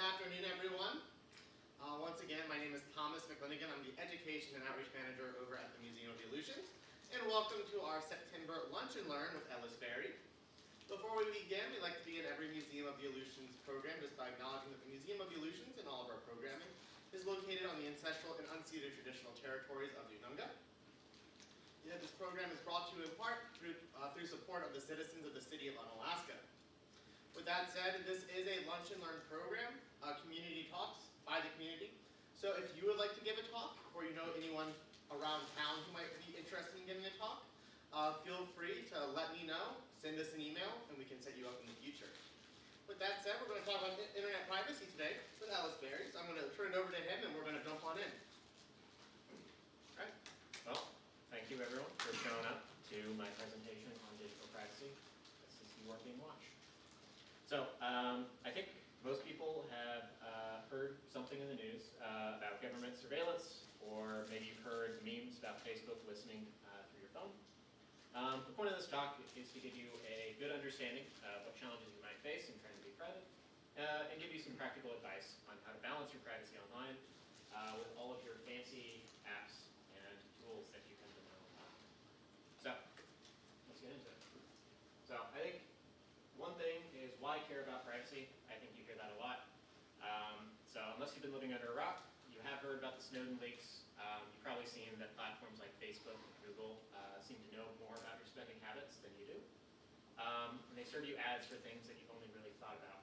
afternoon, everyone. Once again, my name is Thomas McLinnigan. I'm the Education and Outreach Manager over at the Museum of the Aleutians. And welcome to our September Lunch and Learn with Ellis Berry. Before we begin, we'd like to begin every Museum of the Aleutians program just by acknowledging that the Museum of the Aleutians and all of our programming is located on the ancestral and unceded traditional territories of the Ununga. This program is brought to you in part through support of the citizens of the city of Unalaska. With that said, this is a lunch and learn program, community talks by the community. So if you would like to give a talk, or you know anyone around town who might be interested in giving a talk, feel free to let me know, send us an email, and we can set you up in the future. With that said, we're going to talk about internet privacy today with Ellis Berry. So I'm going to turn it over to him, and we're going to jump on in. All right. Well, thank you everyone for showing up to my presentation on digital privacy. This is You Are Being Watched. So, I think most people have heard something in the news about government surveillance, or maybe you've heard memes about Facebook listening through your phone. The point of this talk is to give you a good understanding of what challenges you might face in trying to be private, and give you some practical advice on how to balance your privacy online with all of your fancy apps and tools that you come to know about. So, let's get into it. So, I think one thing is why care about privacy. I think you hear that a lot. So unless you've been living under a rock, you have heard about the Snowden leaks. You've probably seen that platforms like Facebook and Google seem to know more about your spending habits than you do. And they serve you ads for things that you've only really thought about.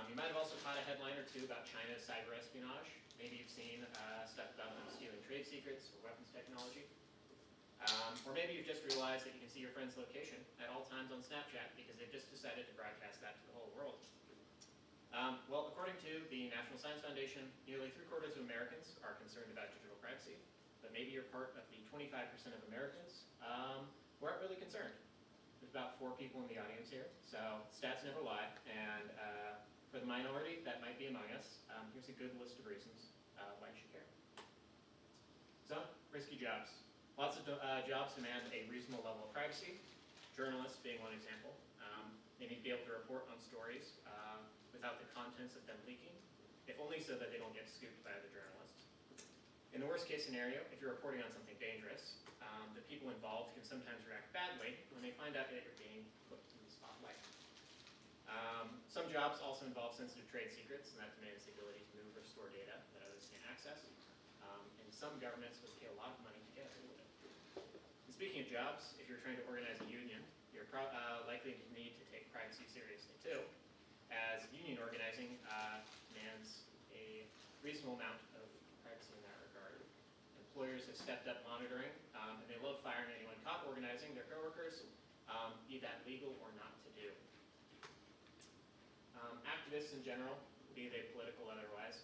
You might have also caught a headline or two about China's cyber espionage. Maybe you've seen stuff about them stealing trade secrets or weapons technology. Or maybe you've just realized that you can see your friend's location at all times on Snapchat because they've just decided to broadcast that to the whole world. Well, according to the National Science Foundation, nearly 3/4 of Americans are concerned about digital privacy, but maybe you're part of the 25% of Americans who aren't really concerned. There's about 4 people in the audience here, so stats never lie, and for the minority that might be among us, here's a good list of reasons why you should care. So, risky jobs. Lots of jobs demand a reasonable level of privacy, journalists being one example. They need to be able to report on stories without the contents of them leaking, if only so that they don't get scooped by other journalists. In the worst case scenario, if you're reporting on something dangerous, the people involved can sometimes react badly when they find out that you're being put in the spotlight. Some jobs also involve sensitive trade secrets, and that demands the ability to move or store data that others can't access. And some governments would pay a lot of money to get away with it. And speaking of jobs, if you're trying to organize a union, you're likely to need to take privacy seriously too, as union organizing demands a reasonable amount of privacy in that regard. Employers have stepped up monitoring, and they love firing anyone caught organizing their coworkers, be that legal or not to do. Activists in general, be they political or otherwise,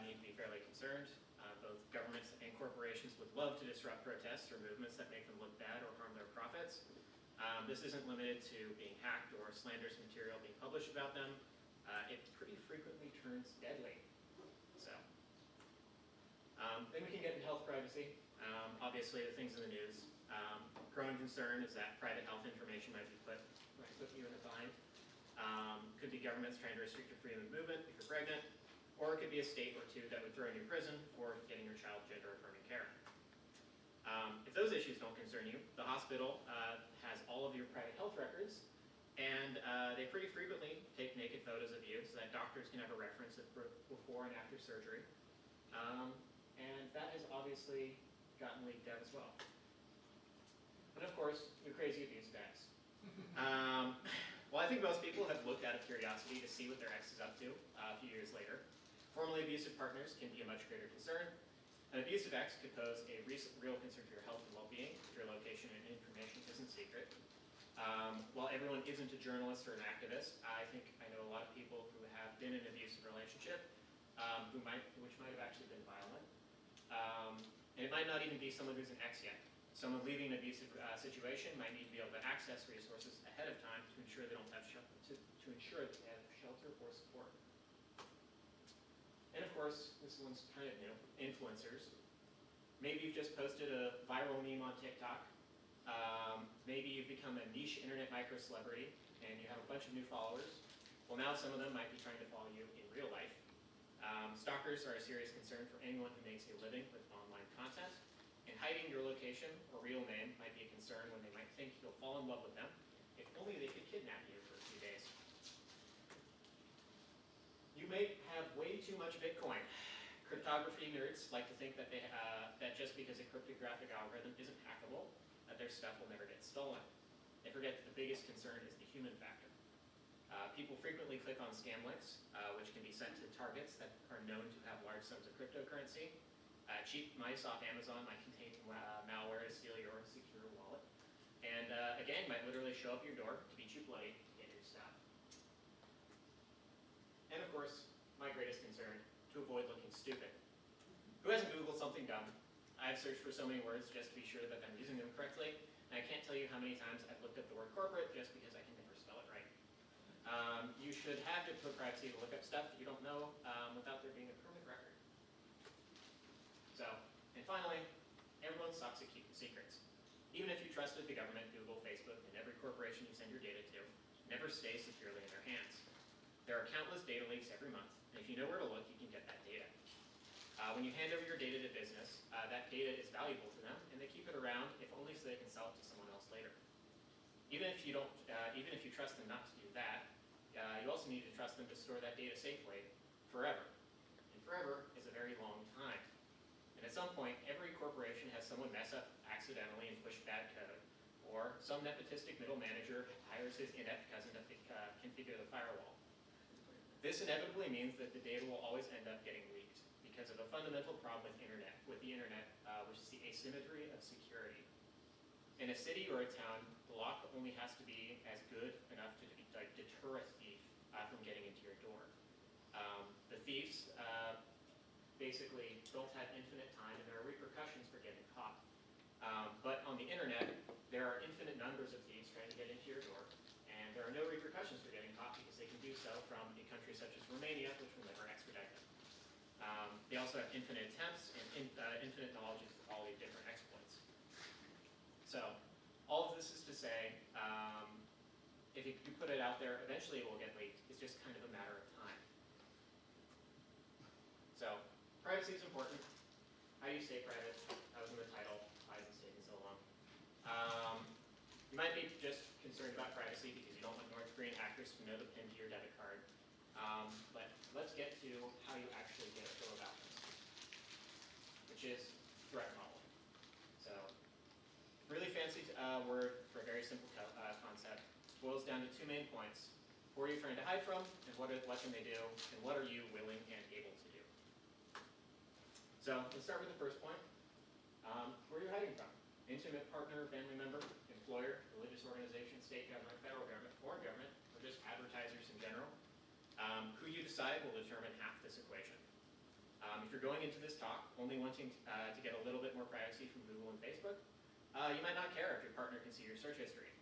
need to be fairly concerned. Both governments and corporations would love to disrupt protests or movements that make them look bad or harm their profits. This isn't limited to being hacked or slanderous material being published about them. It pretty frequently turns deadly. So, then we can get into health privacy. Obviously, the things in the news. Growing concern is that private health information might put you in a bind. Could be governments trying to restrict your freedom of movement if you're pregnant. Or it could be a state or two that would throw you in prison for getting your child gender-affirming care. If those issues don't concern you, the hospital has all of your private health records, and they pretty frequently take naked photos of you so that doctors can have a reference of before and after surgery. And that has obviously gotten leaked out as well. And of course, the crazy abuse tax. Well, I think most people have looked out of curiosity to see what their ex is up to a few years later. Formerly abusive partners can be a much greater concern. An abusive ex could pose a real concern for your health and well-being if your location and information isn't secret. While everyone isn't a journalist or an activist, I think I know a lot of people who have been in an abusive relationship, which might have actually been violent. And it might not even be someone who's an ex yet. Someone leaving an abusive situation might need to be able to access resources ahead of time to ensure they don't have shelter or support. And of course, this one's kind of new, influencers. Maybe you've just posted a viral meme on TikTok. Maybe you've become a niche internet micro-celebrity and you have a bunch of new followers. Well, now some of them might be trying to follow you in real life. Stalkers are a serious concern for anyone who makes a living with online content, and hiding your location or real name might be a concern when they might think you'll fall in love with them, if only they could kidnap you for a few days. You may have way too much Bitcoin. Cryptography nerds like to think that that just because a cryptographic algorithm isn't hackable, that their stuff will never get stolen. They forget that the biggest concern is the human factor. People frequently click on scam links, which can be sent to targets that are known to have large sums of cryptocurrency. Cheap mice off Amazon might contain malware to steal your secure wallet. And a gang might literally show up your door to beat you bloody to get your stuff. And of course, my greatest concern, to avoid looking stupid. Who hasn't Googled something dumb? I've searched for so many words just to be sure that I'm using them correctly, and I can't tell you how many times I've looked up the word corporate just because I can never spell it right. You should have diplomatic privacy to look up stuff that you don't know without there being a permanent record. So, and finally, everyone sucks at keeping secrets. Even if you trusted the government, Google, Facebook, and every corporation you send your data to, never stay securely in their hands. There are countless data leaks every month, and if you know where to look, you can get that data. When you hand over your data to business, that data is valuable to them, and they keep it around if only so they can sell it to someone else later. Even if you trust them not to do that, you also need to trust them to store that data safely forever. And forever is a very long time. And at some point, every corporation has someone mess up accidentally and push bad code, or some nepotistic middle manager hires his inept cousin to configure the firewall. This inevitably means that the data will always end up getting leaked because of a fundamental problem with the internet, which is the asymmetry of security. In a city or a town, the lock only has to be as good enough to deter a thief from getting into your door. The thieves basically don't have infinite time, and there are repercussions for getting caught. But on the internet, there are infinite numbers of thieves trying to get into your door, and there are no repercussions for getting caught because they can do so from a country such as Romania, which will never extradite them. They also have infinite attempts and infinite knowledge of all these different exploits. So, all of this is to say, if you put it out there, eventually it will get leaked. It's just kind of a matter of time. So, privacy is important. How do you stay private? That was in the title. Why is it taking so long? You might be just concerned about privacy because you don't want North Korean hackers to know the PIN to your debit card. But let's get to how you actually go about this, which is threat modeling. So, really fancy word for a very simple concept. Boils down to two main points. Who are you trying to hide from, and what can they do, and what are you willing and able to do? So let's start with the first point. Who are you hiding from? Intimate partner, family member, employer, religious organization, state government, federal government, foreign government, or just advertisers in general. Who you decide will determine half this equation. If you're going into this talk only wanting to get a little bit more privacy from Google and Facebook, you might not care if your partner can see your search history.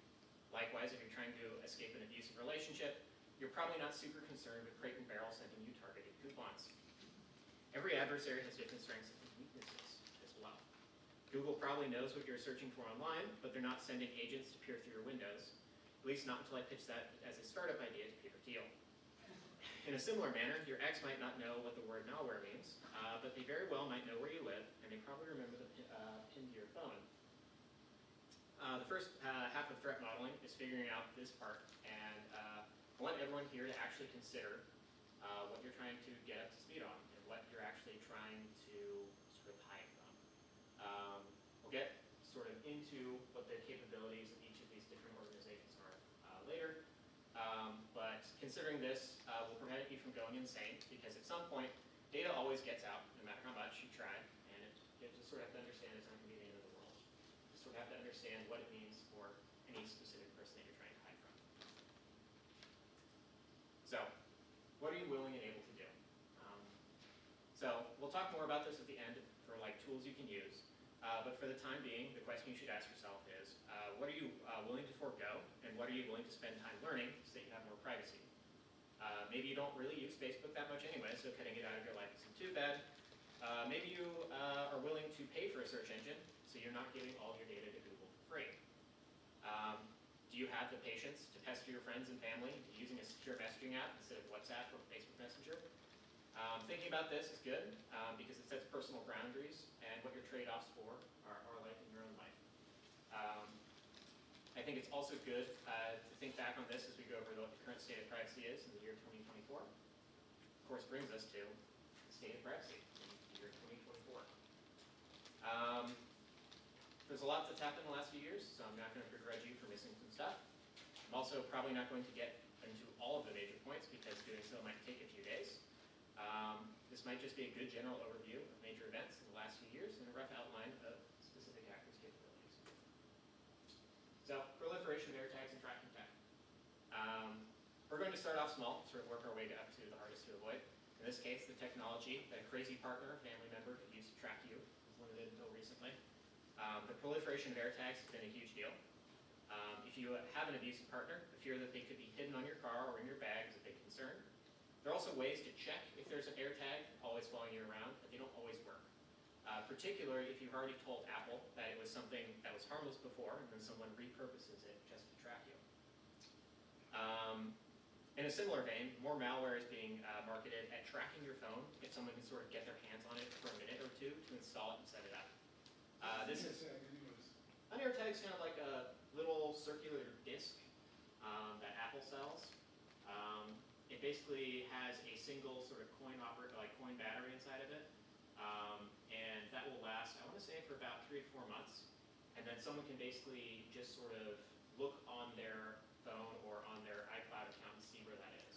Likewise, if you're trying to escape an abusive relationship, you're probably not super concerned with Crate and Barrel sending you targeted coupons. Every adversary has different strengths and weaknesses as well. Google probably knows what you're searching for online, but they're not sending agents to peer through your windows, at least not until I pitch that as a startup idea to Peter Thiel. In a similar manner, your ex might not know what the word malware means, but they very well might know where you live, and they probably remember the PIN to your phone. The first half of threat modeling is figuring out this part, and I want everyone here to actually consider what you're trying to get up to speed on and what you're actually trying to sort of hide from. We'll get sort of into what the capabilities of each of these different organizations are later, but considering this will prevent you from going insane, because at some point, data always gets out, no matter how much you try, and you just sort of have to understand it's not going to be the end of the world. You sort of have to understand what it means for any specific person that you're trying to hide from. So, what are you willing and able to do? So, we'll talk more about this at the end for like tools you can use, but for the time being, the question you should ask yourself is, what are you willing to forego, and what are you willing to spend time learning so that you have more privacy? Maybe you don't really use Facebook that much anyway, so cutting it out of your life isn't too bad. Maybe you are willing to pay for a search engine, so you're not giving all your data to Google for free. Do Do you have the patience to pester your friends and family using a secure messaging app instead of WhatsApp or Facebook Messenger? Thinking about this is good because it sets personal boundaries and what your trade-offs for are like in your own life. I think it's also good to think back on this as we go over what the current state of privacy is in the year 2024. Of course, brings us to the state of privacy in the year 2024. There's a lot that's happened in the last few years, so I'm not going to begrudge you for missing some stuff. I'm also probably not going to get into all of the major points because doing so might take a few days. This might just be a good general overview of major events in the last few years and a rough outline of specific actors' capabilities. So, proliferation of AirTags and tracking tech. We're going to start off small, sort of work our way up to the hardest to avoid. In this case, the technology that a crazy partner or family member could use to track you was limited until recently. The proliferation of AirTags has been a huge deal. If you have an abusive partner, the fear that they could be hidden on your car or in your bag is a big concern. There are also ways to check if there's an AirTag always following you around, but they don't always work. Particularly if you've already told Apple that it was something that was harmless before, and then someone repurposes it just to track you. In a similar vein, more malware is being marketed at tracking your phone, if someone can sort of get their hands on it for a minute or two to install it and set it up. An AirTag is kind of like a little circular disc that Apple sells. It basically has a single sort of coin battery inside of it, and that will last, I want to say, for about 3 to 4 months. And then someone can basically just sort of look on their phone or on their iCloud account and see where that is.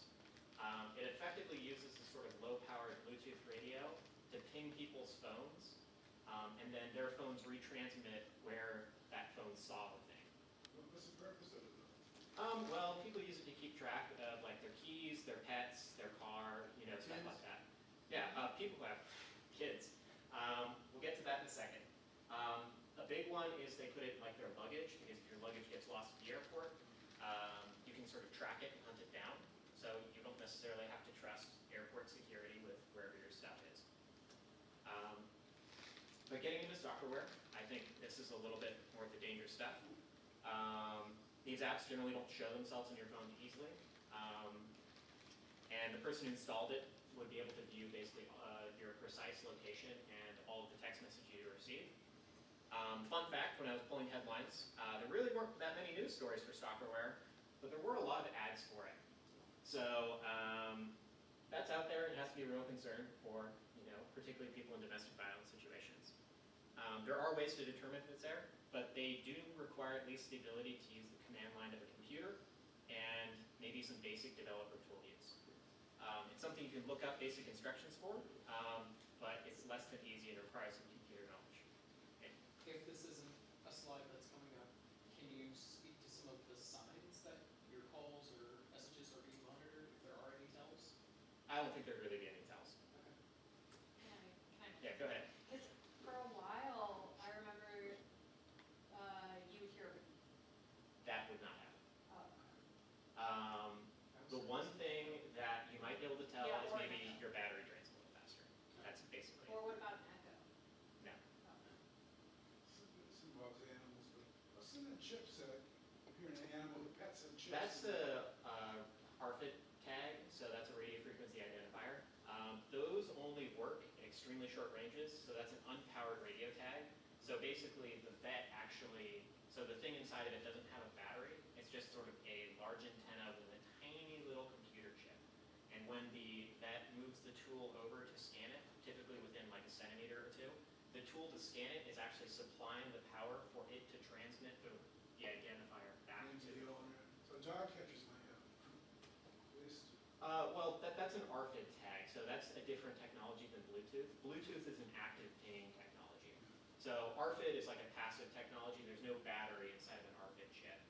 It effectively uses a sort of low-powered Bluetooth radio to ping people's phones, and then their phones retransmit where that phone saw the thing. What's the purpose of it, though? Well, people use it to keep track of like their keys, their pets, their car, stuff like that. Yeah, people have kids. We'll get to that in a second. A big one is they put it in like their luggage, because if your luggage gets lost at the airport, you can sort of track it and hunt it down. So you don't necessarily have to trust airport security with wherever your stuff is. But getting into stalkerware, I think this is a little bit more of the dangerous stuff. These apps generally don't show themselves on your phone easily. And the person who installed it would be able to view basically your precise location and all of the text messages you receive. Fun fact, when I was pulling headlines, there really weren't that many news stories for stalkerware, but there were a lot of ads for it. So that's out there. It has to be a real concern for particularly people in domestic violence situations. There are ways to determine if it's there, but they do require at least the ability to use the command line of a computer and maybe some basic developer tool use. It's something you can look up basic instructions for, but it's less than easy and requires some computer knowledge. Okay. If this isn't a slide that's coming up, can you speak to some of the signs that your calls or messages are being monitored, if there are any tells? I don't think there'd really be any tells. Okay. Yeah, go ahead. Because for a while, I remember you would hear. That would not happen. Oh. The one thing that you might be able to tell Yeah, is or maybe an echo. your battery drains a little faster. That's basically Or what about an echo? no. Oh. This involves animals, but what's in the chipset? If you're an animal, the pets have chips. That's the RFID tag, so that's a radio frequency identifier. Those only work at extremely short ranges, so that's an unpowered radio tag. So basically the vet actually, so the thing inside of it doesn't have a battery, it's just sort of a large antenna with a tiny little computer chip. And when the vet moves the tool over to scan it, typically within like a centimeter or two, the tool to scan it is actually supplying the power for it to transmit the identifier back to the owner. So dog catchers might have ways to. Well, that's an RFID tag, so that's a different technology than Bluetooth. Bluetooth is an active pinging technology. So RFID is like a passive technology. There's no battery inside of an RFID chip.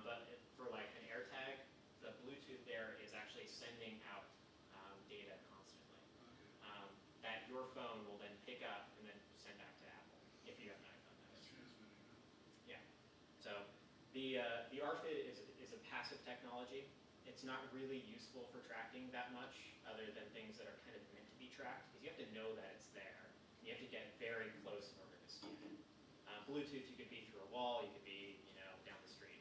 But for like an AirTag, the Bluetooth there is actually sending out data constantly. That your phone will then pick up and then send back to Apple, if you have an iPhone. That is. Transmitting. Yeah. So the RFID is a passive technology. It's not really useful for tracking that much, other than things that are kind of meant to be tracked, because you have to know that it's there. You have to get very close in order to scan it. Bluetooth, you could be through a wall, you could be down the street.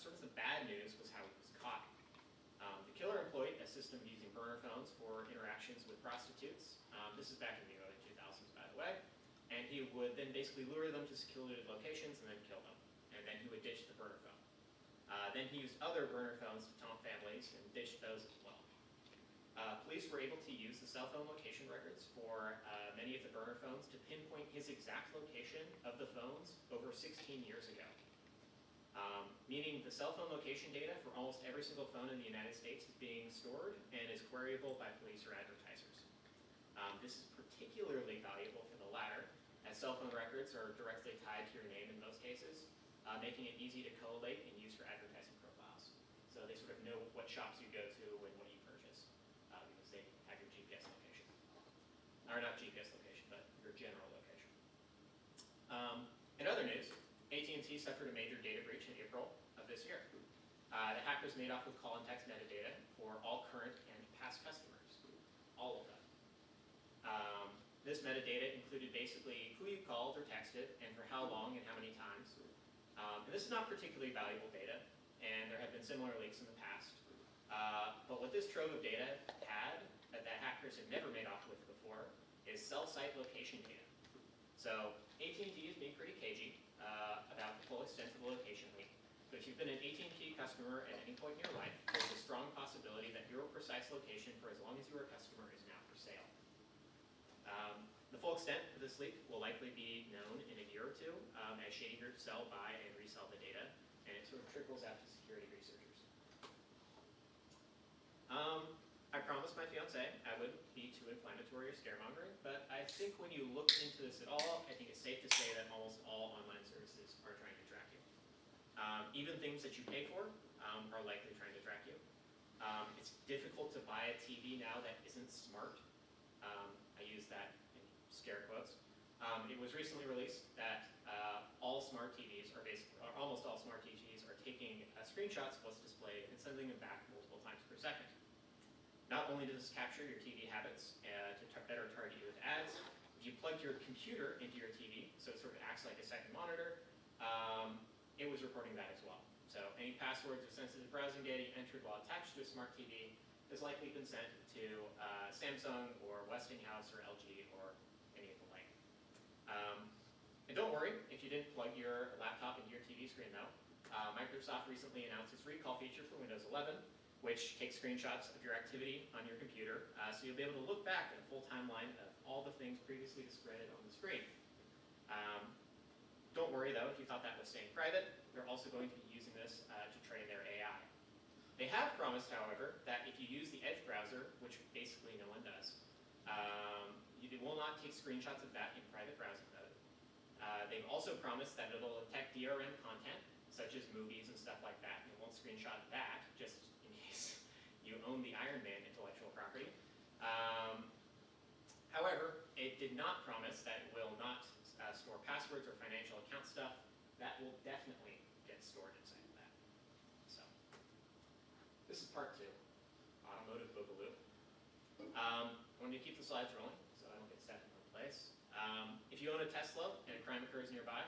sort of the bad news was how he was caught. The killer employed a system using burner phones for interactions with prostitutes. This is back in the early 2000s, by the way. And he would then basically lure them to secluded locations and then kill them. And then he would ditch the burner phone. Then he used other burner phones to taunt families and ditched those as well. Police were able to use the cell phone location records for many of the burner phones to pinpoint his exact location of the phones over 16 years ago. Meaning the cell phone location data for almost every single phone in the United States is being stored and is queryable by police or advertisers. This is particularly valuable for the latter, as cell phone records are directly tied to your name in most cases, making it easy to collate and use for advertising profiles. So they sort of know what shops you go to and what you purchase, because they have your GPS location. Or not GPS location, but your general location. In other news, AT&T suffered a major data breach in April of this year. The hackers made off with call and text metadata for all current and past customers, all of them. This metadata included basically who you called or texted and for how long and how many times. And this is not particularly valuable data, and there have been similar leaks in the past. But what this trove of data had that hackers had never made off with before is cell site location data. So AT&T is being pretty cagey about the full extent of the location leak. But if you've been an AT&T customer at any point in your life, there's a strong possibility that your precise location for as long as you were a customer is now for sale. The full extent of this leak will likely be known in a year or two as shady groups sell, buy, and resell the data, and it sort of trickles out to security researchers. I promised my fiance I wouldn't be too inflammatory or scaremongering, but I think when you look into this at all, I think it's safe to say that almost all online services are trying to track you. Even things that you pay for are likely trying to track you. It's difficult to buy a TV now that isn't smart. I use that in scare quotes. It was recently released that all smart TVs are basically, or almost all smart TVs are taking screenshots of what's displayed and sending them back multiple times per second. Not only does this capture your TV habits to better target you with ads, if you plug your computer into your TV, so it sort of acts like a second monitor, it was reporting that as well. So any passwords or sensitive browsing data you entered while attached to a smart TV has likely been sent to Samsung or Westinghouse or LG or any of the like. And don't worry if you didn't plug your laptop into your TV screen though. Microsoft recently announced its recall feature for Windows 11, which takes screenshots of your activity on your computer, so you'll be able to look back at a full timeline of all the things previously displayed on the screen. Don't worry though if you thought that was staying private. They're also going to be using this to train their AI. They have promised, however, that if you use the Edge browser, which basically no one does, you will not take screenshots of that in private browsing mode. They've also promised that it'll detect DRM content, such as movies and stuff like that, and it won't screenshot that, just in case you own the Iron Man intellectual property. However, it did not promise that it will not store passwords or financial account stuff. That will definitely get stored inside of that. So, this is part 2, automotive boogaloo. I want to keep the slides rolling so I don't get stuck in one place. If you own a Tesla and a crime occurs nearby,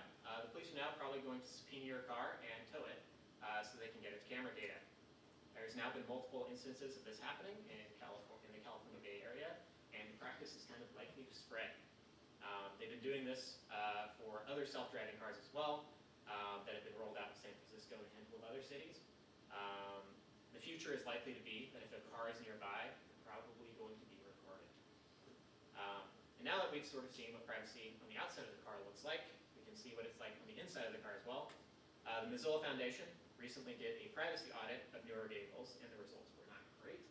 the police are now probably going to subpoena your car and tow it so they can get its camera data. There's now been multiple instances of this happening in the California Bay Area, and the practice is kind of likely to spread. They've been doing this for other self-driving cars as well that have been rolled out in San Francisco and a handful of other cities. The future is likely to be that if a car is nearby, you're probably going to be recorded. And now that we've sort of seen what privacy on the outside of the car looks like, we can see what it's like on the inside of the car as well. The Mozilla Foundation recently did a privacy audit of newer vehicles, and the results were not great.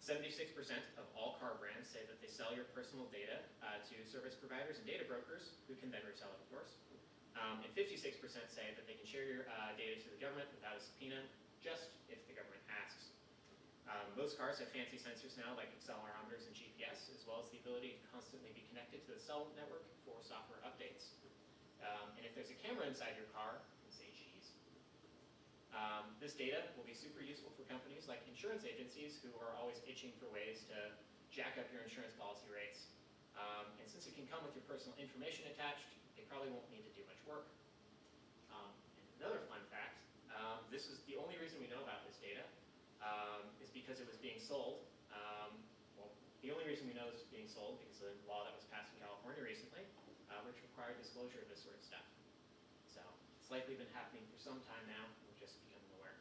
76% of all car brands say that they sell your personal data to service providers and data brokers, who can then resell it, of course. And 56% say that they can share your data to the government without a subpoena, just if the government asks. Most cars have fancy sensors now, like accelerometers and GPS, as well as the ability to constantly be connected to the cell network for software updates. And if there's a camera inside your car, say cheese. This data will be super useful for companies like insurance agencies who are always itching for ways to jack up your insurance policy rates. And since it can come with your personal information attached, they probably won't need to do much work. And another fun because it was being sold. Well, the only reason we know this was being sold because of the law that was passed in California recently, which required disclosure of this sort of stuff. So it's likely been happening for some time now. We're just becoming aware.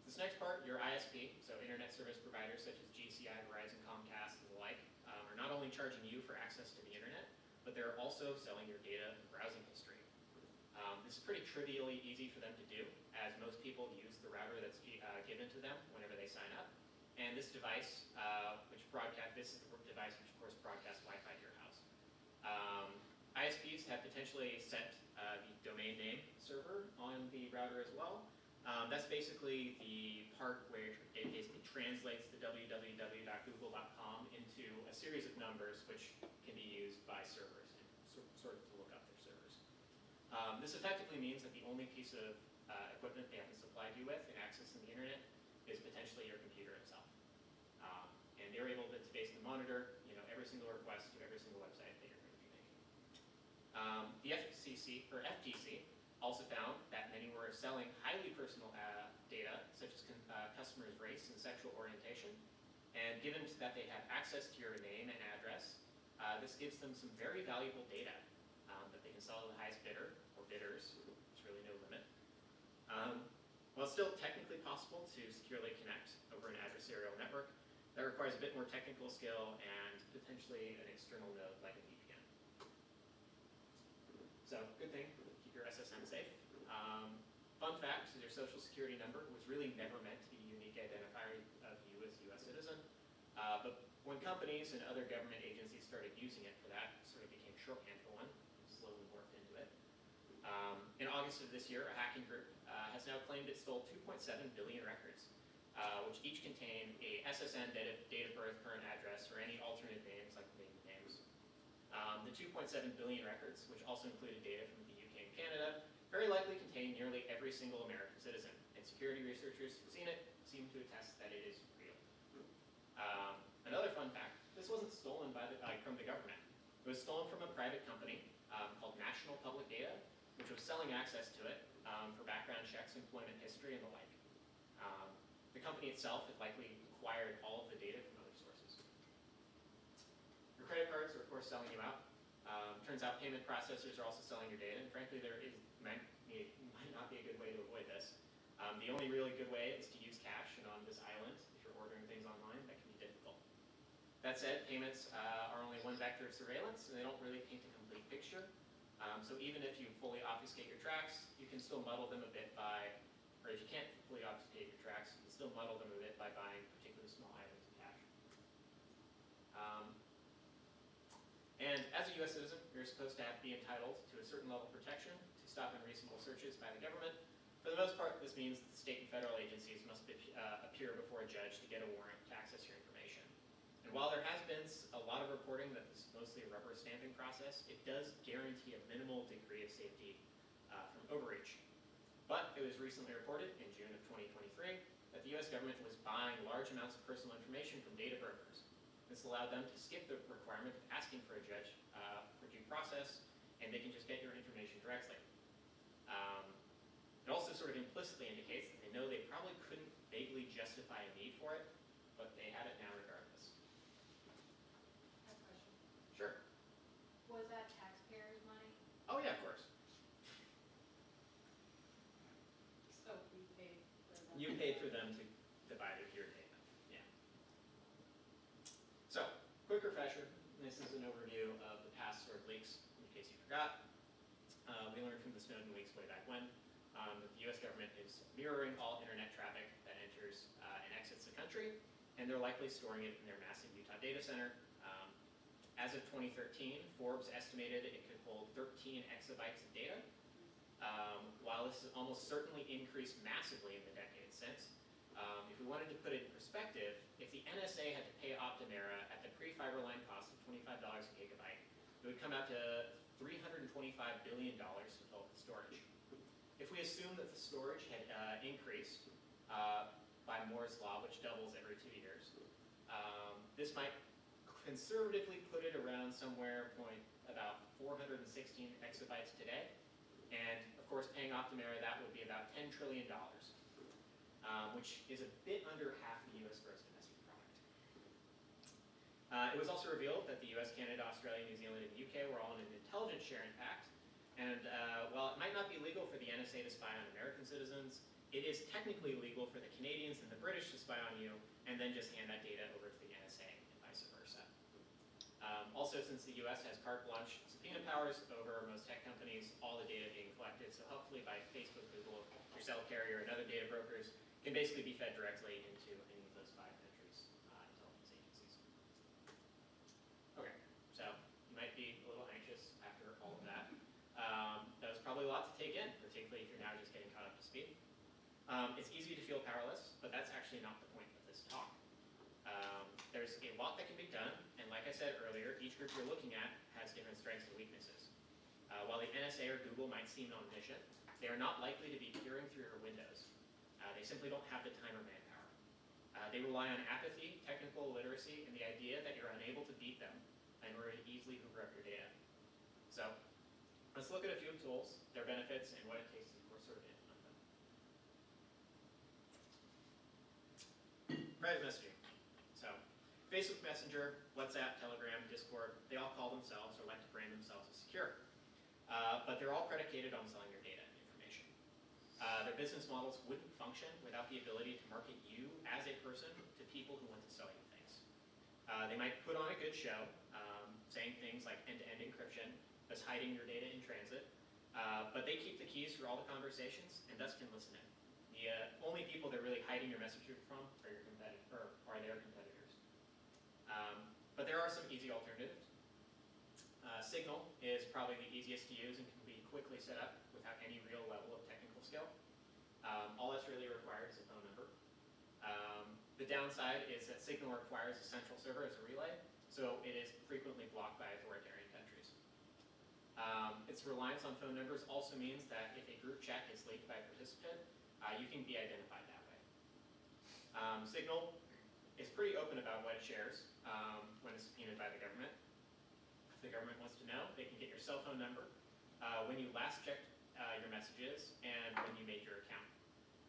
This next part, your ISP, so internet service providers such as GCI, Verizon, Comcast, and the like, are not only charging you for access to the internet, but they're also selling your data and browsing history. This is pretty trivially easy for them to do, as most people use the router that's given to them whenever they sign up. And this device, this is the device which of course broadcasts Wi-Fi to your house. ISPs have potentially set the domain name server on the router as well. That's basically the part where it basically translates the www.google.com into a series of numbers which can be used by servers and sort of to look up their servers. This effectively means that the only piece of equipment they haven't supplied you with in accessing the internet is potentially your computer itself. And they're able to basically monitor, every single request to every single website that you're going to be making. The FTC also found that many were selling highly personal data, such as customers' race and sexual orientation. And given that they have access to your name and address, this gives them some very valuable data that they can sell to the highest bidder, or bidders. There's really no limit. While it's still technically possible to securely connect over an adversarial network, that requires a bit more technical skill and potentially an external node like a VPN. So, good thing, keep your SSN safe. Fun fact, your social security number was really never meant to be a unique identifier of you as a US citizen. But when companies and other government agencies started using it for that, it sort of became shorthand for one, and slowly morphed into it. In August of this year, a hacking group has now claimed it stole 2.7 billion records, which each contain a SSN, date of birth, current address, or any alternate names like maiden names. The 2.7 billion records, which also included data from the UK and Canada, very likely contain nearly every single American citizen, and security researchers who've seen it seem to attest that it is real. Another fun fact, this wasn't stolen from the government. It was stolen from a private company called National Public Data, which was selling access to it for background checks, employment history, and the like. The company itself had likely acquired all of the data from other sources. Your credit cards are, of course, selling you out. Turns out payment processors are also selling your data, and frankly, might not be a good way to avoid this. The only really good way is to use cash, and on this island, if you're ordering things online, that can be difficult. That said, payments are only one vector of surveillance, and they don't really paint a complete picture. So even if you fully obfuscate your tracks, you can still muddle them a bit or if you can't fully obfuscate your tracks, you can still muddle them a bit by buying particularly small items of cash. And as a US citizen, you're supposed to be entitled to a certain level of protection to stop unreasonable searches by the government. For the most part, this means that state and federal agencies must appear before a judge to get a warrant to access your information. And while there has been a lot of reporting that this is mostly a rubber stamping process, it does guarantee a minimal degree of safety from overreach. But it was recently reported in June of 2023 that the US government was buying large amounts of personal information from data brokers. This allowed them to skip the requirement of asking for a judge for due process, and they can just get your information directly. It also sort of implicitly indicates that they know they probably couldn't vaguely justify a need for it, but they have it now regardless. I have a question. Sure. Was that taxpayers' money? Oh yeah, of course. So we paid for them? You paid for them to divide your data. Yeah. So, quick refresher. This is an overview of the past sort of leaks, in case you forgot. We learned from the Snowden leaks way back when that the US government is mirroring all internet traffic that enters and exits the country, and they're likely storing it in their massive Utah data center. As of 2013, Forbes estimated it could hold 13 exabytes of data. While this has almost certainly increased massively in the decade since, if we wanted to put it in perspective, if the NSA had to pay Optimera at the pre-fiber line cost of $25 a gigabyte, it would come out to $325 billion to fill the storage. If we assume that the storage had increased by Moore's law, which doubles every 2 years, this might conservatively put it around somewhere about 416 exabytes today. And of course, paying Optimera, that would be about $10 trillion. which is a bit under half the US gross domestic product. It was also revealed that the US, Canada, Australia, New Zealand, and the UK were all in an intelligence sharing pact. And while it might not be legal for the NSA to spy on American citizens, it is technically legal for the Canadians and the British to spy on you and then just hand that data over to the NSA and vice versa. Also, since the US has carte blanche subpoena powers over most tech companies, all the data being collected, so hopefully by Facebook, Google, your cell carrier, and other data brokers, can basically be fed directly into any of those 5 countries' intelligence agencies. Okay, so you might be a little anxious after all of that. That was probably a lot to take in, particularly if you're now just getting caught up to speed. It's easy to feel powerless, but that's actually not the point of this talk. There's a lot that can be done, and like I said earlier, each group you're looking at has different strengths and weaknesses. While the NSA or Google might seem omniscient, they are not likely to be peering through your windows. They simply don't have the time or manpower. They rely on apathy, technical illiteracy, and the idea that you're unable to beat them in order to easily hoover up your data. So let's look at a few tools, their benefits, and what it takes to sort of implement them. Private messaging. So Facebook Messenger, WhatsApp, Telegram, Discord, they all call themselves or like to brand themselves as secure. But they're all predicated on selling your data and information. Their business models wouldn't function without the ability to market you as a person to people who want to sell you things. They might put on a good show, saying things like end-to-end encryption, thus hiding your data in transit, but they keep the keys for all the conversations and thus can listen in. The only people they're really hiding your messages from are your their competitors. But there are some easy alternatives. Signal is probably the easiest to use and can be quickly set up without any real level of technical skill. All that's really required is a phone number. The downside is that Signal requires a central server as a relay, so it is frequently blocked by authoritarian countries. Its reliance on phone numbers also means that if a group chat is leaked by a participant, you can be identified that way. Signal is pretty open about what it shares when it's subpoenaed by the government. If the government wants to know, they can get your cell phone number, when you last checked your messages, and when you made your account.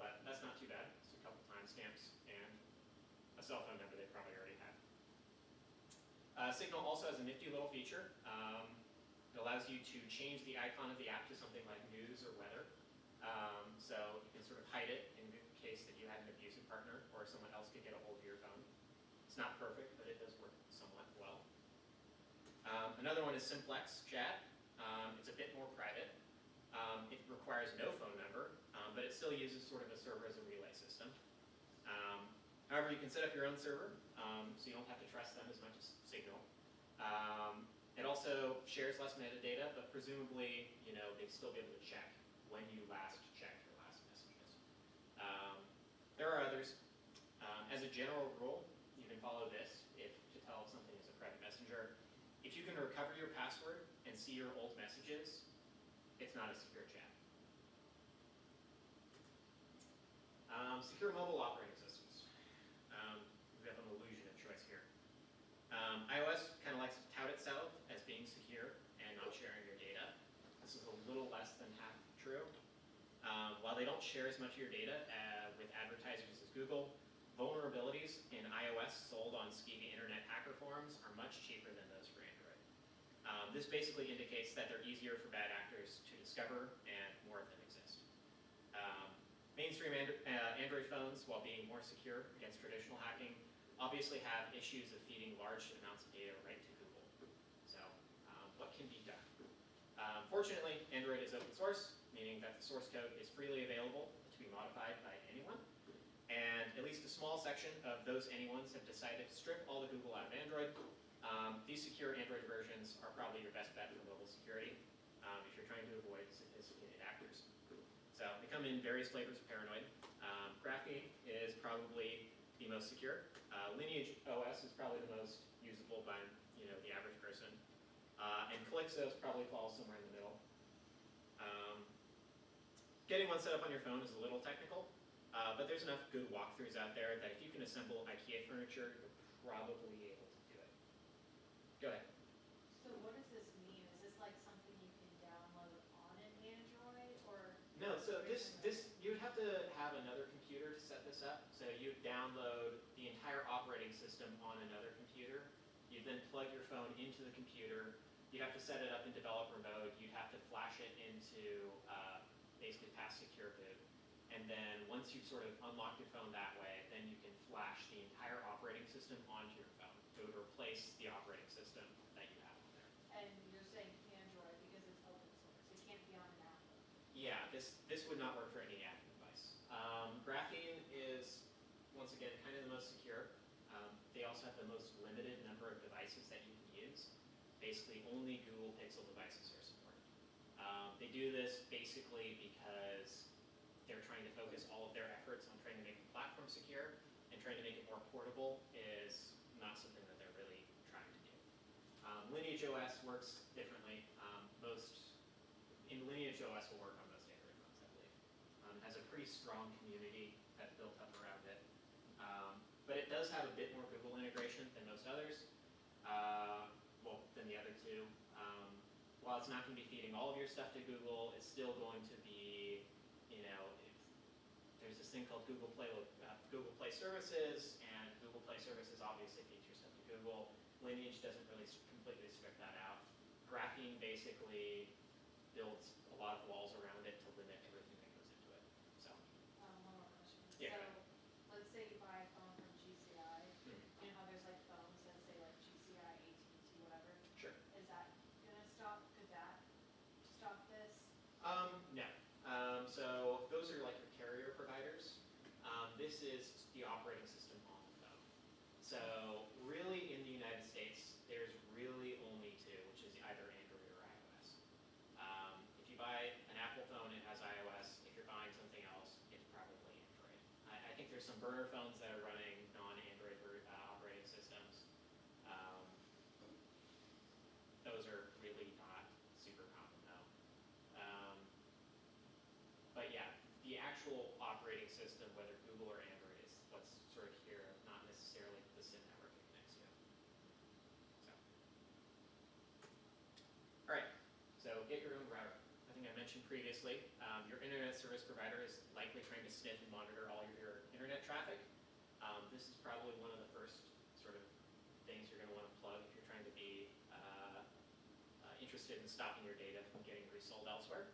But that's not too bad. It's a couple timestamps and a cell phone number they probably already had. Signal also has a nifty little feature. It allows you to change the icon of the app to something like news or weather. So you can sort of hide it in the case that you had an abusive partner or someone else could get a hold of your phone. It's not perfect, but it does work somewhat well. Another one is Simplex Chat. It's a bit more private. It requires no phone number, but it still uses sort of a server as a relay system. However, you can set up your own server, so you don't have to trust them as much as Signal. It also shares less metadata, but presumably, they'd still be able to check when you last checked your last messages. There are others. As a general rule, you can follow this to tell if something is a private messenger. If you can recover your password and see your old messages, it's not a secure chat. Secure mobile operating systems. We have an illusion of choice here. iOS kind of likes to tout itself as being secure and not sharing your data. This is a little less than half true. While they don't share as much of your data with advertisers as Google, vulnerabilities in iOS sold on skeevy internet hacker forums are much cheaper than those for Android. This basically indicates that they're easier for bad actors to discover and more of them exist. Mainstream Android phones, while being more secure against traditional hacking, obviously have issues of feeding large amounts of data right to Google. So what can be done? Fortunately, Android is open source, meaning that the source code is freely available to be modified by anyone. And at least a small section of those anyones have decided to strip all the Google out of Android. These secure Android versions are probably your best bet for mobile security if you're trying to avoid sophisticated actors. So they come in various flavors of paranoid. Graphene is probably the most secure. Lineage OS is probably the most usable by the average person. And Calypso probably falls somewhere in the middle. Getting one set up on your phone is a little technical, but there's enough good walkthroughs out there that if you can assemble IKEA furniture, you're probably able to do it. Go ahead. So what does this mean? Is this like something you can download on an Android or? No, so this you'd have to have another computer to set this setup. So you download the entire operating system on another computer. You then plug your phone into the computer. You have to set it up in developer mode. You'd have to flash it into basically past secure boot. And then once you've sort of unlocked your phone that way, then you can flash the entire operating system onto your phone. So it would replace the operating system that you have on there. And you're saying Android because it's open source. It can't be on an Apple. Yeah, this would not work for any Apple device. Graphene is, once again, kind of the most secure. They also have the most limited number of devices that you can use. Basically, only Google Pixel devices are supported. They do this basically because they're trying to focus all of their efforts on trying to make the platform secure, and trying to make it more portable is not something that they're really trying to do. Lineage OS works differently. Lineage OS will work on most Android phones, I believe. It has a pretty strong community that's built up around it. But it does have a bit more Google integration than most others. Than the other two. While it's not going to be feeding all of your stuff to Google, it's still going to be, there's this thing called Google Play Services, and Google Play Services obviously feeds your stuff to Google. Lineage doesn't really completely strip that out. Graphene basically builds a lot of walls around it to limit everything that goes into it. So, One more question. Yeah. So, let's say you buy a phone from GCI. You know how there's like phones that say like GCI, AT&T, whatever? sure. Is that gonna stop, could that stop this? No. So those are like your carrier providers. This is the operating system on the phone. So really in the United States, there's really only two, which is either Android or iOS. If you buy an Apple phone, it has iOS. If you're buying something else, it's probably Android. I think there's some burner phones that are running non-Android operating systems. Those are really not super common though. But yeah, the actual operating system, whether Google or Android, is what's sort of here, not necessarily the SIM network it connects to. So, all right. So get your own router. I think I mentioned previously, your internet service provider is likely trying to sniff and monitor all of your internet traffic. This is probably one of the first sort of things you're going to want to plug if you're trying to be interested in stopping your data from getting resold elsewhere.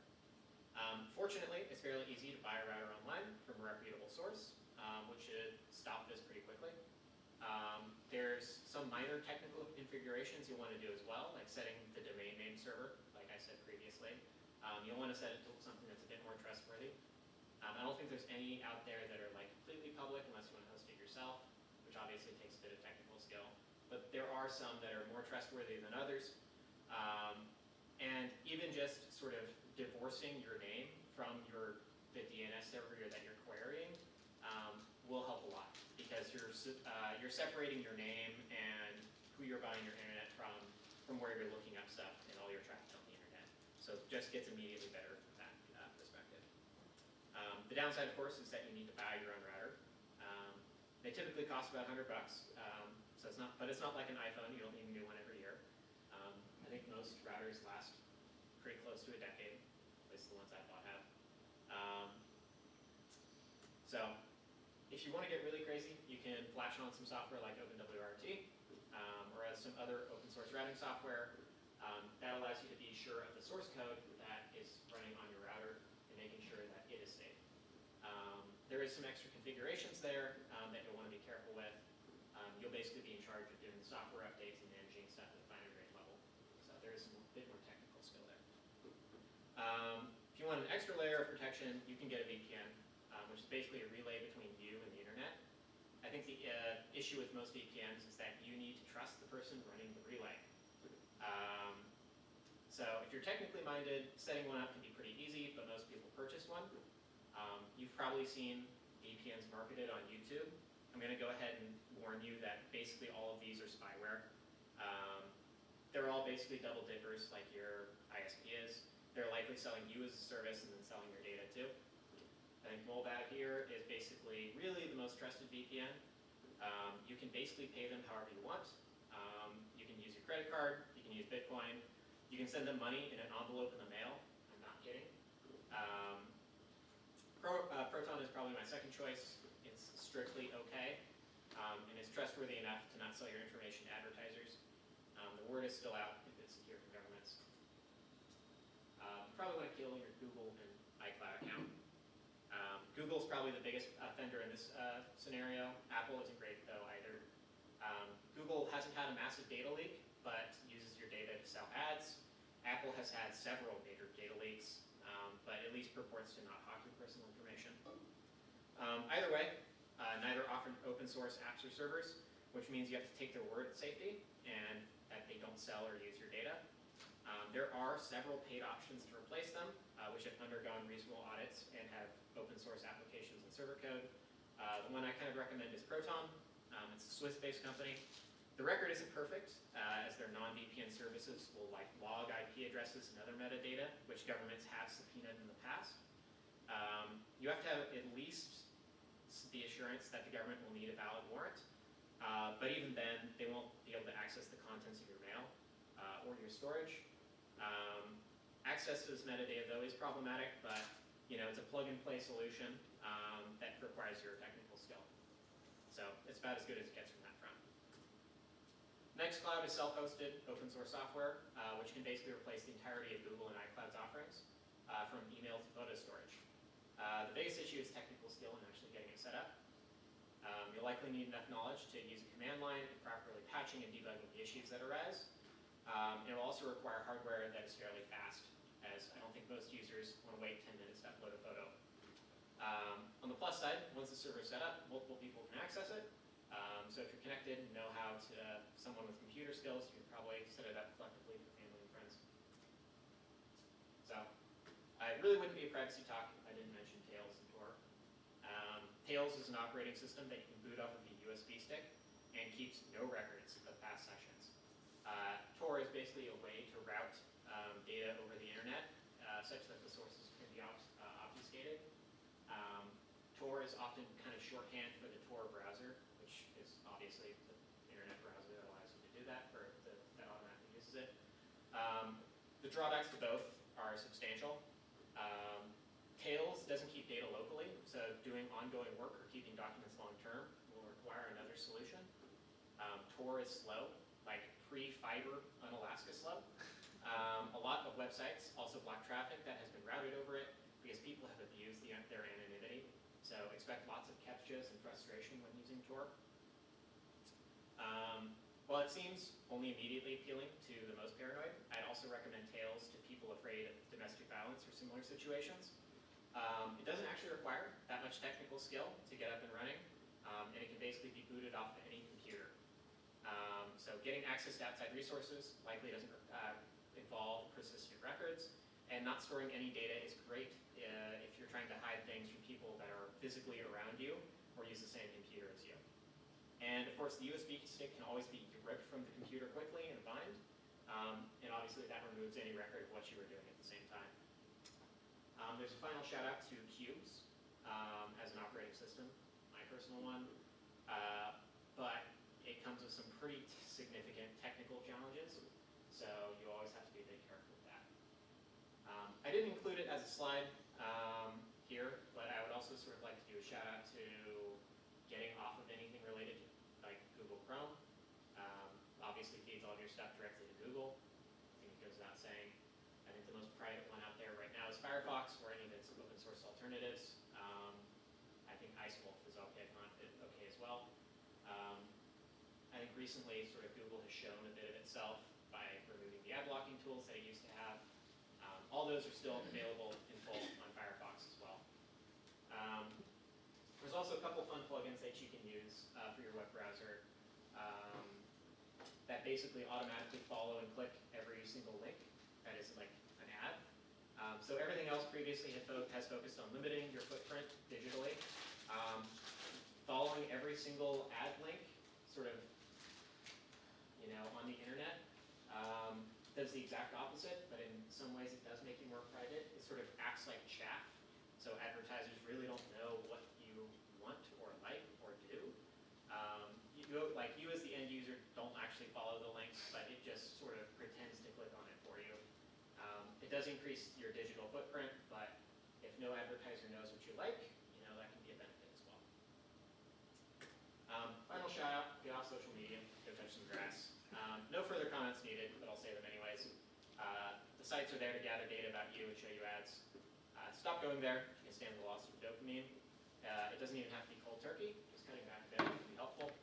Fortunately, it's fairly easy to buy a router online from a reputable source, which should stop this pretty quickly. There's some minor technical configurations you'll want to do as well, like setting the domain name server, like I said previously. You'll want to set it to something that's a bit more trustworthy. I don't think there's any out there that are like completely public unless you want to host it yourself, which obviously takes a bit of technical skill. But there are some that are more trustworthy than others. And even just sort of divorcing your name from the DNS server that you're querying will help a lot, because you're separating your name and who you're buying your internet from where you're looking up stuff and all your traffic on the internet. So it just gets immediately better from that perspective. The downside, of course, is that you need to buy your own router. They typically cost about $100, so it's not like an iPhone. You don't need a new one every year. I think most routers last pretty close to a decade, at least the ones I bought have. So if you want to get really crazy, you can flash on some software like OpenWRT or some other open source routing software. That allows you to be sure of the source code that is running on your router and making sure that it is safe. There is some extra configurations there that you'll want to be careful with. You'll basically be in charge of doing the software updates and managing stuff at the finer grain level. So there is a bit more technical skill there. If you want an extra layer of protection, you can get a VPN, which is basically a relay between you and the internet. I think the issue with most VPNs is that you need to trust the person running the relay. So if you're technically minded, setting one up can be pretty easy, but most people purchase one. You've probably seen VPNs marketed on YouTube. I'm going to go ahead and warn you that basically all of these are spyware. They're all basically double dippers like your ISP is. They're likely selling you as a service and then selling your data too. I think Molvat here is basically really the most trusted VPN. You can basically pay them however you want. You can use your credit card, you can use Bitcoin, you can send them money in an envelope in the mail. I'm not kidding. Proton is probably my second choice. It's trustworthy enough to not sell your information to advertisers. The word is still out if it's secure from governments. You probably want to kill your Google and iCloud account. Google's probably the biggest offender in this scenario. Apple isn't great though either. Google hasn't had a massive data leak, but uses your data to sell ads. Apple has had several major data leaks, but at least purports to not hawk your personal information. Either way, neither offer open source apps or servers, which means you have to take their word at safety and that they don't sell or use your data. There are several paid options to replace them, which have undergone reasonable audits and have open source applications and server code. The one I kind of recommend is Proton. It's a Swiss-based company. The record isn't perfect, as their non-VPN services will log IP addresses and other metadata, which governments have subpoenaed in the past. You have to have at least the assurance that the government will need a valid warrant, but even then, they won't be able to access the contents of your mail or your storage. Access to this metadata, though, is problematic, but it's a plug-and-play solution that requires your technical skill. So it's about as good as it gets from that front. Nextcloud is self-hosted open source software, which can basically replace the entirety of Google and iCloud's offerings, from email to photo storage. The biggest issue is technical skill in actually getting it set up. You'll likely need enough knowledge to use a command line and properly patching and debugging the issues that arise. It will also require hardware that is fairly fast, as I don't think most users want to wait 10 minutes to upload a photo. On the plus side, once the server is set up, multiple people can access it. So if you're connected and know how to someone with computer skills, you can probably set it up collectively for family and friends. So it really wouldn't be a privacy talk if I didn't mention Tails and Tor. Tails is an operating system that you can boot off of a USB stick and keeps no records of past sessions. Tor is basically a way to route data over the internet such that the sources can be obfuscated. Tor is often kind of shorthand for the Tor browser, which is obviously the internet browser that allows you to do that, that automatically uses it. The drawbacks to both are substantial. Tails doesn't keep data locally, so doing ongoing work or keeping documents long-term will require another solution. Tor is slow, like pre-fiber Unalaska slow. A lot of websites also block traffic that has been routed over it because people have abused their anonymity. So expect lots of CAPTCHAs and frustration when using Tor. While it seems only immediately appealing to the most paranoid, I'd also recommend Tails to people afraid of domestic violence or similar situations. It doesn't actually require that much technical skill to get up and running, and it can basically be booted off of any computer. So getting access to outside resources likely doesn't involve persistent records, and not storing any data is great if you're trying to hide things from people that are physically around you or use the same computer as you. And of course, the USB stick can always be ripped from the computer quickly and bind, and obviously that removes any record of what you were doing at the same time. There's a final shout out to Cubes as an operating system, my personal one, but it comes with some pretty significant technical challenges, so you always have to be a bit careful with that. I didn't include it as a slide here, but I would also sort of like to do a shout out to getting off of anything related to like Google Chrome. Obviously feeds all of your stuff directly to Google. I think it goes without saying. I think the most private one out there right now is Firefox, or any of its open source alternatives. I think IceWolf is okay as well. I think recently sort of Google has shown a bit of itself by removing the ad blocking tools that it used to have. All those are still available in full on Firefox as well. There's also a couple fun plugins that you can use for your web browser that basically automatically follow and click every single link that is like an ad. So everything else previously has focused on limiting your footprint digitally. Following every single ad link sort of on the internet does the exact opposite, but in some ways it does make you more private. It sort of acts like chaff, so advertisers really don't know what you want or like or do. You as the end user don't actually follow the links, but it just sort of pretends to click on it for you. It does increase your digital footprint, but if no advertiser knows what you like, that can be a benefit as well. Final shout out, the off social media, go touch some grass. No further comments needed, but I'll say them anyways. The sites are there to gather data about you and show you ads. Stop going there. You can stand the loss of dopamine. It doesn't even have to be cold turkey. Just cutting back a bit can be helpful.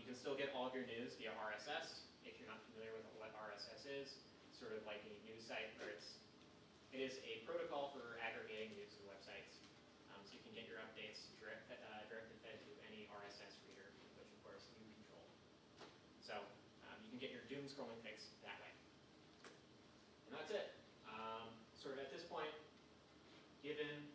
You can still get all of your news via RSS. If you're not familiar with what RSS is, it's sort of like a news site where it is a protocol for aggregating news and websites. So you can get your updates directly fed to any RSS reader, which of course you control. So you can get your doom scrolling fix that way. And that's it. Sort of at this point, given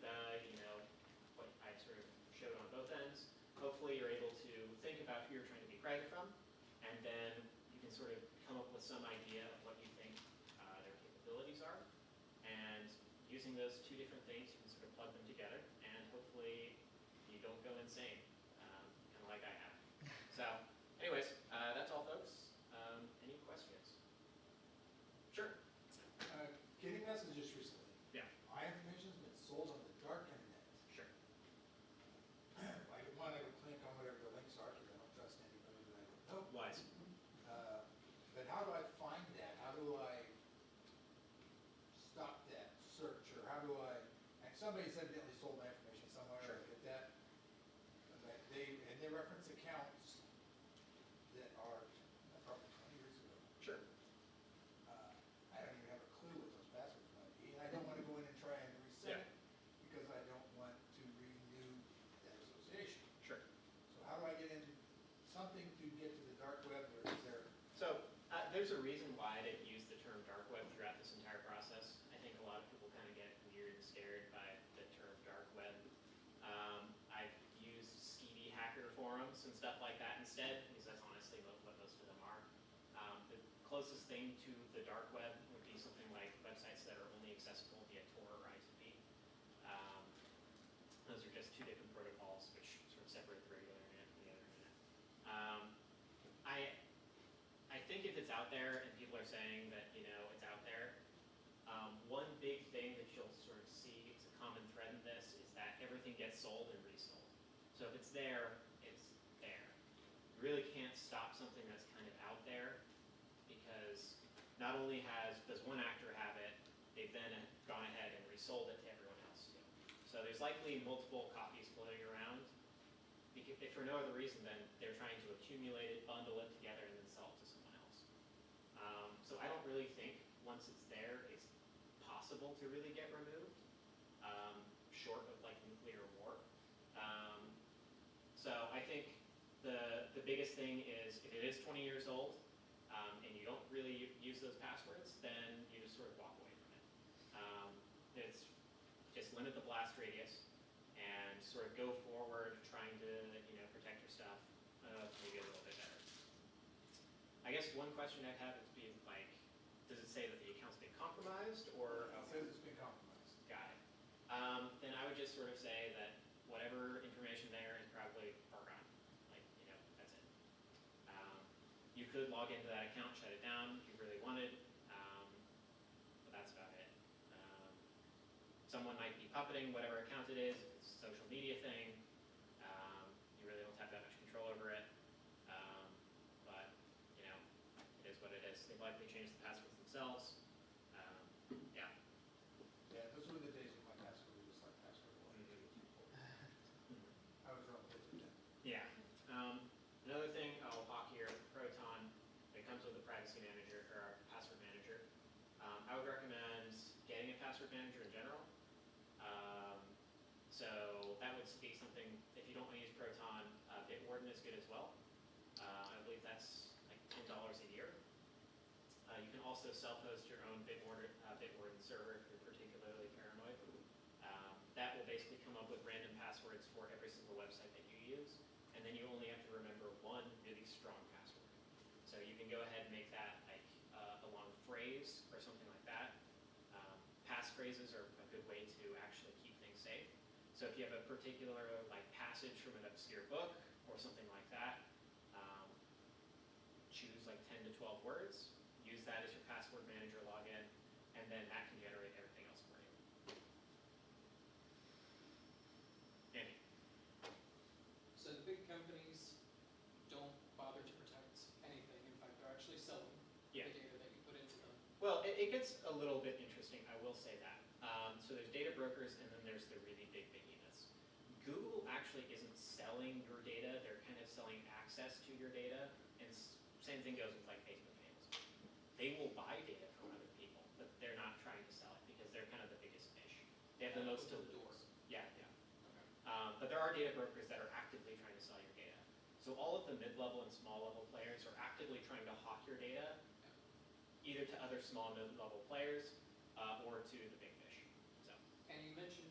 what I've sort of showed on both ends, hopefully you're able to think about who you're trying to be private from, and then you can sort of come up with some idea of what you think their capabilities are, and using those two different things, you can sort of plug them together, and hopefully you don't go insane, kind of like I have. So, anyways, that's all, folks. Any questions? Sure. Getting messages recently. Yeah. My information's been sold on the dark internet. Sure. I don't want to click on whatever the links are because I don't trust anybody that I don't know. Wise. But how do I find that? How do I stop that search, or how do I? And somebody's evidently sold my information somewhere. Sure. I get that. But they reference accounts that are probably 20 years ago. Sure. I don't even have a clue what those passwords might be, and I don't want to go in and try and reset it because I don't want to renew that association. Sure. So how do I get into something to get to the dark web, or is there? So there's a reason why I didn't use the term dark web throughout this entire process. I think a lot of people kind of get weird and scared by the term dark web. I've used skeevy hacker forums and stuff like that instead, because that's honestly what most of them are. The closest thing to the dark web would be something like websites that are only accessible via Tor or I2P. Those are just two different protocols which sort of separate the regular internet from the other internet. I think if it's out there and people are saying that it's out there, one big thing that you'll sort of see as a common thread in this is that everything gets sold and resold. So if it's there, it's there. You really can't stop something that's kind of out there, because not only does one actor have it, they've then gone ahead and resold it to everyone else too. So there's likely multiple copies floating around, if for no other reason than they're trying to accumulate it, bundle it together, and then sell it to someone else. So I don't really think once it's there, it's possible to really get removed, short of like nuclear war. So I think the biggest thing is, if it is 20 years old and you don't really use those passwords, then you just sort of walk away from it. It's just limit the blast radius and sort of go forward trying to protect your stuff maybe a little bit better. I guess one question I'd have is being like, does it say that the account's been compromised, or? It says it's been compromised. Got it. Then I would just sort of say that whatever information there is probably forgotten. Like, that's it. You could log into that account, shut it down if you really wanted, but that's about it. Someone might be puppeting whatever account it is. If it's a social media thing, you really don't have that much control over it. But, it is what it is. They've likely changed the passwords themselves. Yeah. Yeah, those were the days of my password. It was like password 1, 2, 3, 4. I was wrong with it. Yeah. Another thing I'll hawk here with Proton, it comes with a privacy manager or a password manager. I would recommend getting a password manager in general. So that would be something, if you don't want to use Proton, Bitwarden is good as well. I believe that's like $10 a year. You can also self-host your own Bitwarden server if you're particularly paranoid. That will basically come up with random passwords for every single website that you use, and then you only have to remember one really strong password. So you can go ahead and make that like a long phrase or something like that. Passphrases are a good way to actually keep things safe. So if you have a particular like passage from an obscure book or something like that, choose like 10 to 12 words, use that as your password manager login, and then that can generate everything else for you. Andy? So the big companies don't buy Well, it gets a little bit interesting, I will say that. So there's data brokers and then there's the really big behemoths. Google actually isn't selling your data, they're kind of selling access to your data, and same thing goes with like Facebook and Amazon. They will buy data from other people, but they're not trying to sell it because they're kind of the biggest fish. They have the most to Open the door. lose. Yeah, yeah. Okay. But there are data brokers that are actively trying to sell your data. So all of the mid-level and small-level players are actively trying to hawk your data, either to other small mid-level players or to the big fish. So. And you mentioned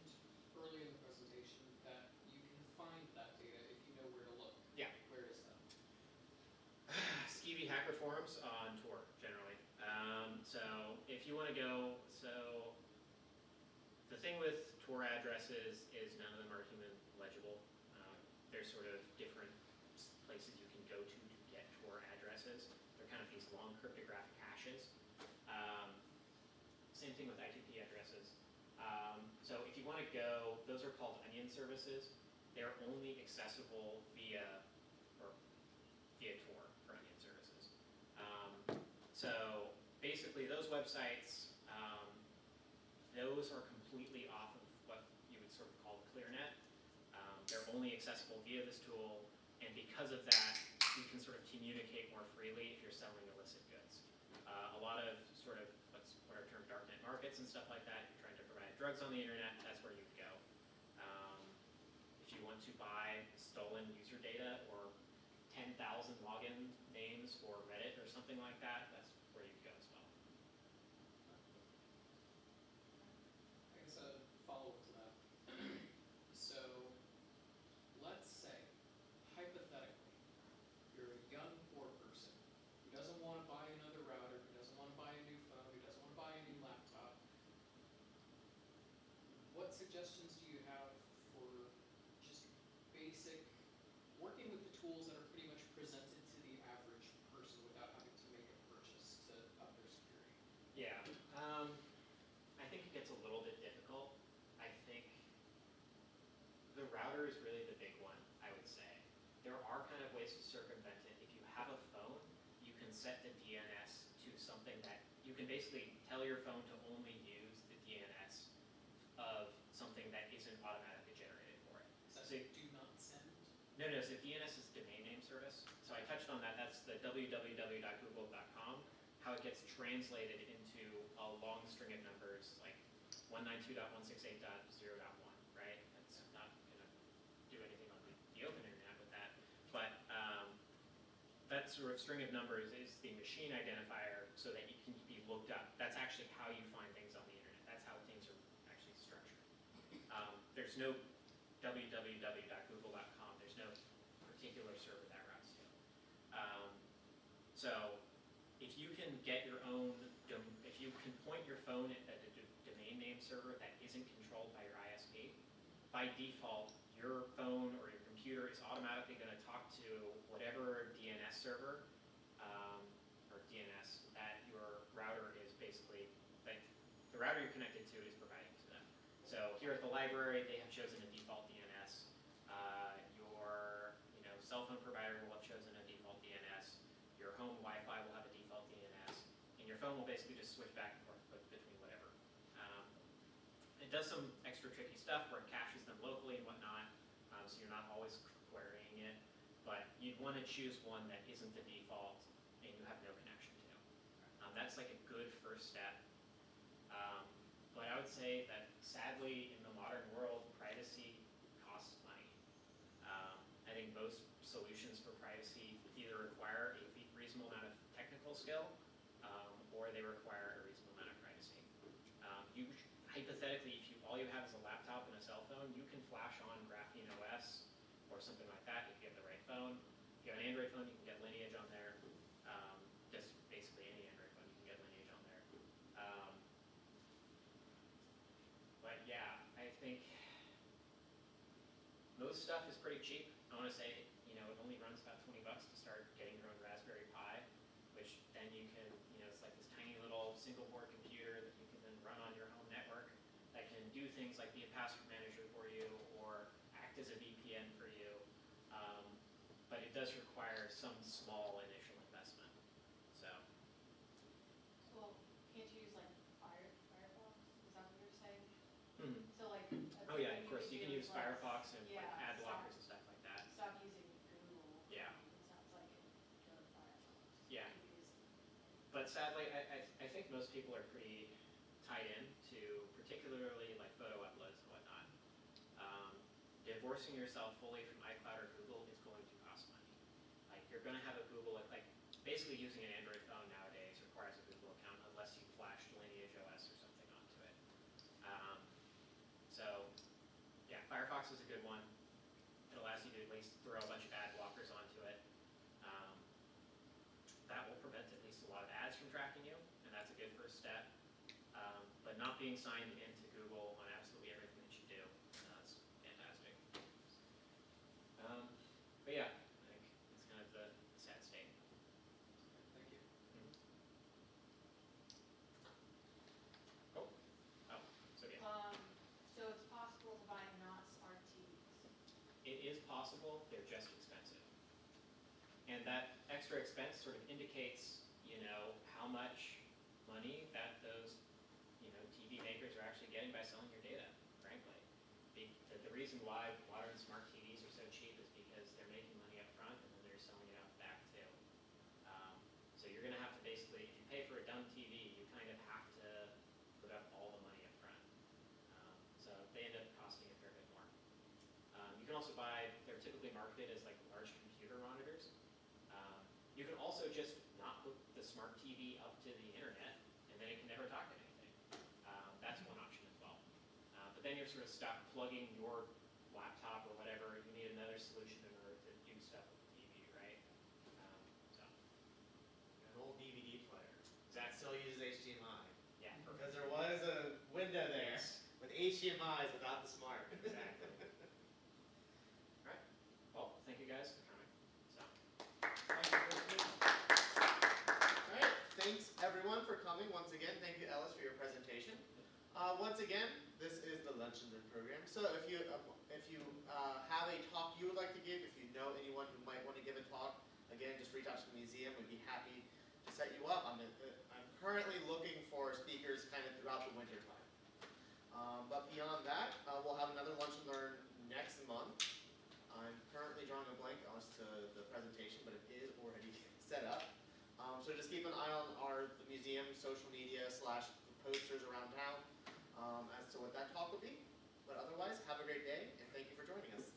earlier in the presentation that you can find that data if you know where to look. Yeah. Where is that? Skeevy hacker forums on Tor, generally. So if you want to go, so the thing with Tor addresses is none of them are human legible. There's sort of different places you can go to get Tor addresses. They're kind of these long cryptographic hashes. Same thing with ITP addresses. So if you want to go, those are called onion services. They're only accessible via Tor for onion services. So basically those websites, those are completely off of what you would sort of call the clear net. They're only accessible via this tool, and because of that, you can sort of communicate more freely if you're selling illicit goods. A lot of sort of what are termed darknet markets and stuff like that, if you're trying to provide drugs on the internet, that's where you'd go. If you want to buy stolen user data or 10,000 login names for Reddit or something like that, that's where you'd go as well. I guess a follow-up to that. So, let's say, hypothetically, you're a young, poor person who doesn't want to buy another router, who doesn't want to buy a new phone, who doesn't want to buy a new laptop. What suggestions do you have for just basic, working with the tools that are pretty much presented to the average person without having to make a purchase to up their security? Yeah, I think it gets a little bit difficult. I think the router is really the big one, I would say. There are kind of ways to circumvent it. If you have a phone, you can set the DNS to something that you can basically tell your phone to only use the DNS of something that isn't automatically generated for it. Is that So, do not send? no, so DNS is domain name service. So I touched on that. That's the www.google.com. How it gets translated into a long string of numbers, like 192.168.0.1, right? That's not going to do anything on the open internet with that. But that sort of string of numbers is the machine identifier so that you can be looked up. That's actually how you find things on the internet. That's how things are actually structured. There's no www.google.com. There's no particular server that routes to. So if you can get your own, if you can point your phone at a domain name server that isn't controlled by your ISP, by default, your phone or your computer is automatically going to talk to whatever DNS server or DNS that your router is basically, like the router you're connected to is providing to them. So here at the library, they have chosen a default DNS. Your cell phone provider will have chosen a default DNS. Your home Wi-Fi will have a default DNS, and your phone will basically just switch back and forth between whatever. It does some extra tricky stuff where it caches them locally and whatnot, so you're not always querying it, but you'd want to choose one that isn't the default and you have no connection to. That's like a good first step. But I would say that sadly in the modern world, privacy costs money. I think most solutions for privacy either require a reasonable amount of technical skill or they require a reasonable amount of privacy. Hypothetically, if all you have is a laptop and a cell phone, you can flash on Graphene OS or something like that if you have the right phone. If you have an Android phone, you can get Lineage on there. Just basically any Android phone, you can get Lineage on there. But yeah, I think most stuff is pretty cheap. I want to say, it only runs about 20 bucks to start getting your own Raspberry Pi, which then you can, it's like this tiny little single board computer that you can then run on your home network that can do things like be a password manager for you or act as a VPN for you. But it does require some small initial investment. So. Well, can't you Firefox and like Yeah, ad stop. blockers and stuff like that. Stop using Google. Yeah. It sounds like it. Go to Firefox. Yeah. Could use- But sadly, I think most people are pretty tied in to particularly like photo uploads and whatnot. Divorcing yourself fully from iCloud or Google is going to cost money. Like you're going to have a Google, like basically using an Android phone nowadays requires a Google account unless you flashed Lineage OS or something onto it. So yeah, Firefox is a good one. It allows you to at least throw a bunch of ad blockers onto it. That will prevent at least a lot of ads from tracking you, and that's a good first step. But not being signed into Google on absolutely everything that you do, that's fantastic. But yeah, I think it's kind of the sad state. Thank you. Cool. Oh, so yeah. So it's possible to buy not smart TVs. It is possible, they're just expensive. And that extra expense sort of indicates, how much money that those, TV makers are actually getting by selling your data, frankly. The reason why modern smart TVs are so cheap is because they're making money up front and then they're selling it out the back too. So you're gonna have to basically, if you pay for a dumb TV, you kind of have to put up all the money up front. So they end up costing a fair bit more. You can also buy, they're typically marketed as like large computer monitors. You can also just not hook the smart TV up to the internet, and then it can never talk to anything. That's one option as well. But then you're sort of stuck plugging your laptop or whatever. You need another solution in order to do stuff with the TV, right? An old DVD player. That Exactly. still uses HDMI. Yeah, Because perfect. there was a window there Yes. with HDMIs without the smart. Exactly. All right. Well, thank you guys for coming. So. Thank you, Christine. Alright, thanks everyone for coming once again. Thank you, Ellis, for your presentation. Once again, this is the Lunch and Learn program. So if you have a talk you would like to give, if you know anyone who might want to give a talk, again, just reach out to the museum. We'd be happy to set you up. I'm currently looking for speakers kind of throughout the winter time. But beyond that, we'll have another Lunch and Learn next month. I'm currently drawing a blank as to the presentation, but it is already set up. So just keep an eye on the museum social media / posters around town as to what that talk will be. But otherwise, have a great day, and thank you for joining us.